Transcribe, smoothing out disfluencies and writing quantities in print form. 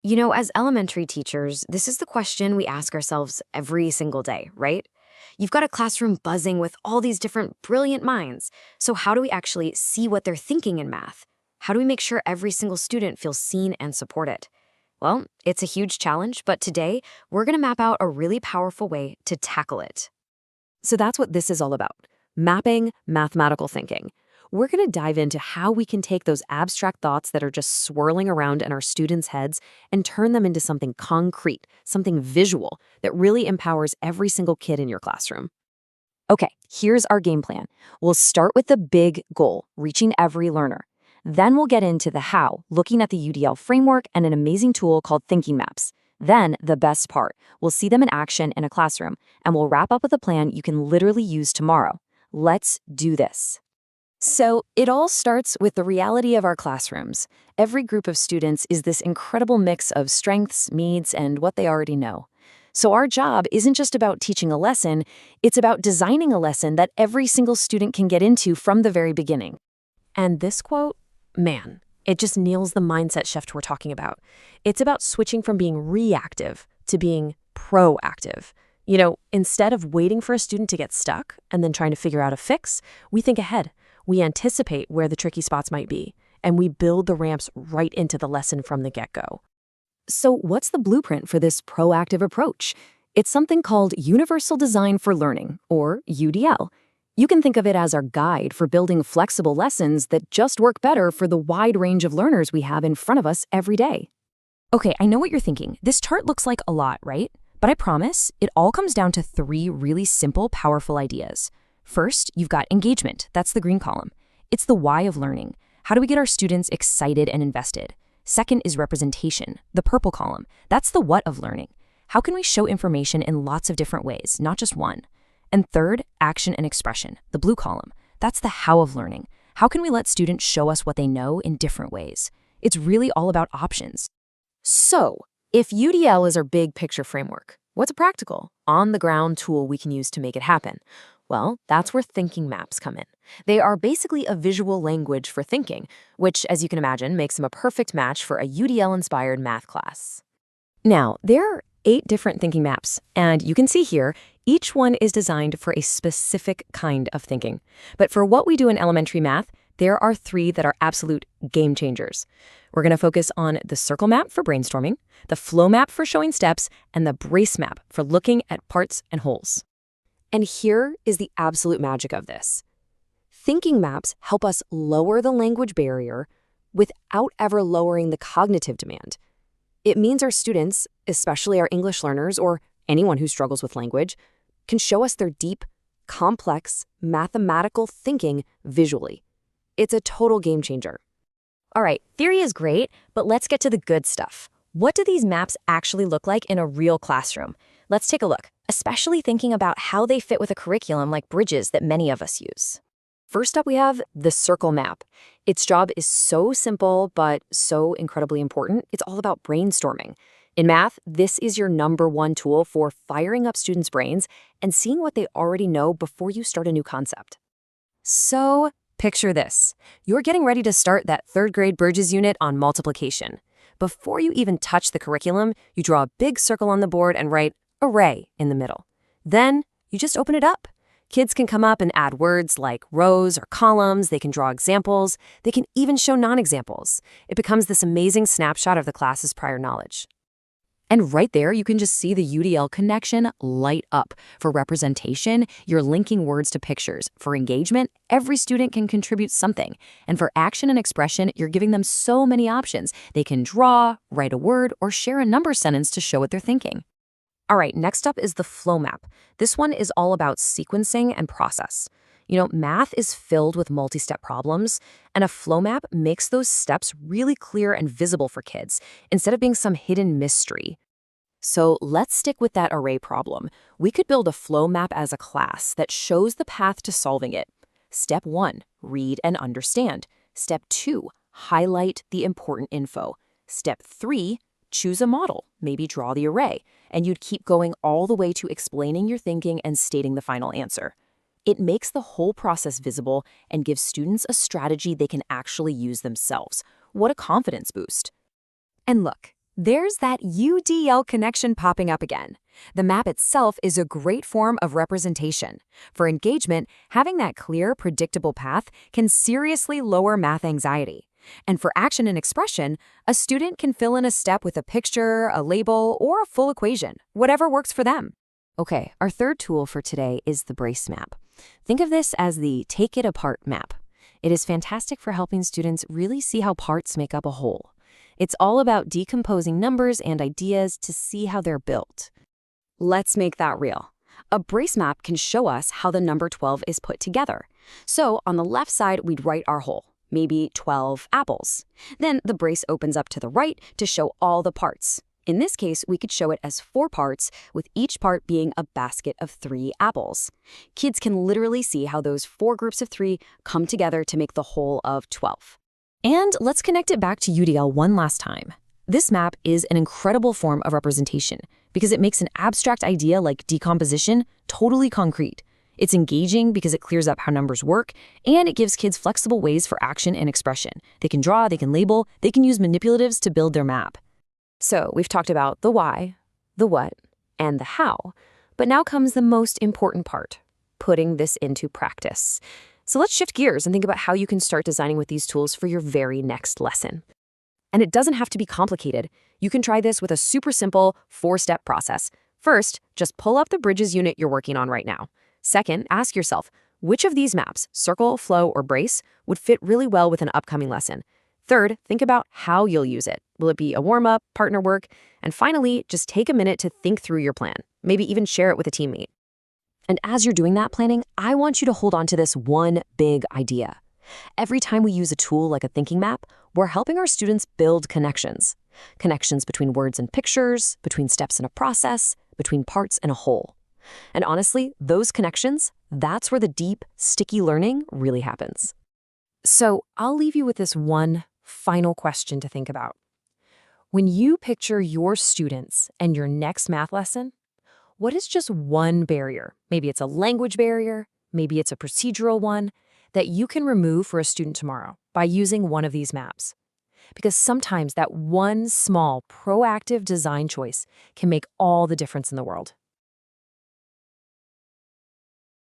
As elementary teachers, this is the question we ask ourselves every single day, right? You've got a classroom buzzing with all these different brilliant minds. So, how do we actually see what they're thinking in math? How do we make sure every single student feels seen and supported? Well, it's a huge challenge, but today we're going to map out a really powerful way to tackle it. So that's what this is all about, mapping mathematical thinking. We're going to dive into how we can take those abstract thoughts that are just swirling around in our students' heads and turn them into something concrete, something visual that really empowers every single kid in your classroom. Okay, here's our game plan. We'll start with the big goal, reaching every learner. Then we'll get into the how, looking at the UDL framework and an amazing tool called thinking maps. Then, the best part, we'll see them in action in a classroom, and we'll wrap up with a plan you can literally use tomorrow. Let's do this. So, it all starts with the reality of our classrooms. Every group of students is this incredible mix of strengths, needs, and what they already know. So, our job isn't just about teaching a lesson, it's about designing a lesson that every single student can get into from the very beginning. And this quote, man, it just nails the mindset shift we're talking about. It's about switching from being reactive to being proactive. Instead of waiting for a student to get stuck and then trying to figure out a fix, we think ahead. We anticipate where the tricky spots might be, and we build the ramps right into the lesson from the get-go. So what's the blueprint for this proactive approach? It's something called Universal Design for Learning, or UDL. You can think of it as our guide for building flexible lessons that just work better for the wide range of learners we have in front of us every day. Okay, I know what you're thinking. This chart looks like a lot, right? But I promise, it all comes down to three really simple, powerful ideas. First, you've got engagement. That's the green column. It's the why of learning. How do we get our students excited and invested? Second is representation, the purple column. That's the what of learning. How can we show information in lots of different ways, not just one? And third, action and expression, the blue column. That's the how of learning. How can we let students show us what they know in different ways? It's really all about options. So, if UDL is our big picture framework, what's a practical, on-the-ground tool we can use to make it happen? Well, that's where thinking maps come in. They are basically a visual language for thinking, which, as you can imagine, makes them a perfect match for a UDL-inspired math class. Now, there are 8 different thinking maps, and you can see here, each one is designed for a specific kind of thinking. But for what we do in elementary math, there are 3 that are absolute game changers. We're going to focus on the circle map for brainstorming, the flow map for showing steps, and the brace map for looking at parts and wholes. And here is the absolute magic of this. Thinking maps help us lower the language barrier without ever lowering the cognitive demand. It means our students, especially our English learners or anyone who struggles with language, can show us their deep, complex, mathematical thinking visually. It's a total game changer. All right, theory is great, but let's get to the good stuff. What do these maps actually look like in a real classroom? Let's take a look, especially thinking about how they fit with a curriculum like Bridges that many of us use. First up, we have the circle map. Its job is so simple, but so incredibly important. It's all about brainstorming. In math, this is your #1 tool for firing up students' brains and seeing what they already know before you start a new concept. So, picture this. You're getting ready to start that 3rd grade Bridges unit on multiplication. Before you even touch the curriculum, you draw a big circle on the board and write array in the middle. Then, you just open it up. Kids can come up and add words like rows or columns, they can draw examples, they can even show non-examples. It becomes this amazing snapshot of the class's prior knowledge. And right there, you can just see the UDL connection light up. For representation, you're linking words to pictures. For engagement, every student can contribute something. And for action and expression, you're giving them so many options. They can draw, write a word, or share a number sentence to show what they're thinking. All right, next up is the flow map. This one is all about sequencing and process. Math is filled with multi-step problems, and a flow map makes those steps really clear and visible for kids, instead of being some hidden mystery. So let's stick with that array problem. We could build a flow map as a class that shows the path to solving it. Step 1, read and understand. Step 2, highlight the important info. Step 3, choose a model, maybe draw the array, and you'd keep going all the way to explaining your thinking and stating the final answer. It makes the whole process visible and gives students a strategy they can actually use themselves. What a confidence boost. And look, There's that UDL connection popping up again. The map itself is a great form of representation. For engagement, having that clear, predictable path can seriously lower math anxiety. And for action and expression, a student can fill in a step with a picture, a label, or a full equation, whatever works for them. Okay, our third tool for today is the brace map. Think of this as the take it apart map. It is fantastic for helping students really see how parts make up a whole. It's all about decomposing numbers and ideas to see how they're built. Let's make that real. A brace map can show us how the number 12 is put together. So on the left side, we'd write our whole, maybe 12 apples. Then the brace opens up to the right to show all the parts. In this case, we could show it as 4 parts, with each part being a basket of 3 apples. Kids can literally see how those 4 groups of 3 come together to make the whole of 12. And let's connect it back to UDL one last time. This map is an incredible form of representation because it makes an abstract idea like decomposition totally concrete. It's engaging because it clears up how numbers work, and it gives kids flexible ways for action and expression. They can draw, they can label, they can use manipulatives to build their map. So we've talked about the why, the what, and the how, but now comes the most important part, putting this into practice. So let's shift gears and think about how you can start designing with these tools for your very next lesson. And it doesn't have to be complicated. You can try this with a super simple 4-step process. First, just pull up the bridges unit you're working on right now. Second, ask yourself, which of these maps, circle, flow, or brace, would fit really well with an upcoming lesson? Third, think about how you'll use it. Will it be a warm-up, partner work? And finally, just take a minute to think through your plan. Maybe even share it with a teammate. And as you're doing that planning, I want you to hold on to this one big idea. Every time we use a tool like a thinking map, we're helping our students build connections. Connections between words and pictures, between steps in a process, between parts in a whole. And honestly, those connections, that's where the deep, sticky learning really happens. So I'll leave you with this one final question to think about. When you picture your students and your next math lesson, what is just one barrier? Maybe it's a language barrier, maybe it's a procedural one, that you can remove for a student tomorrow by using one of these maps. Because sometimes that one small, proactive design choice can make all the difference in the world.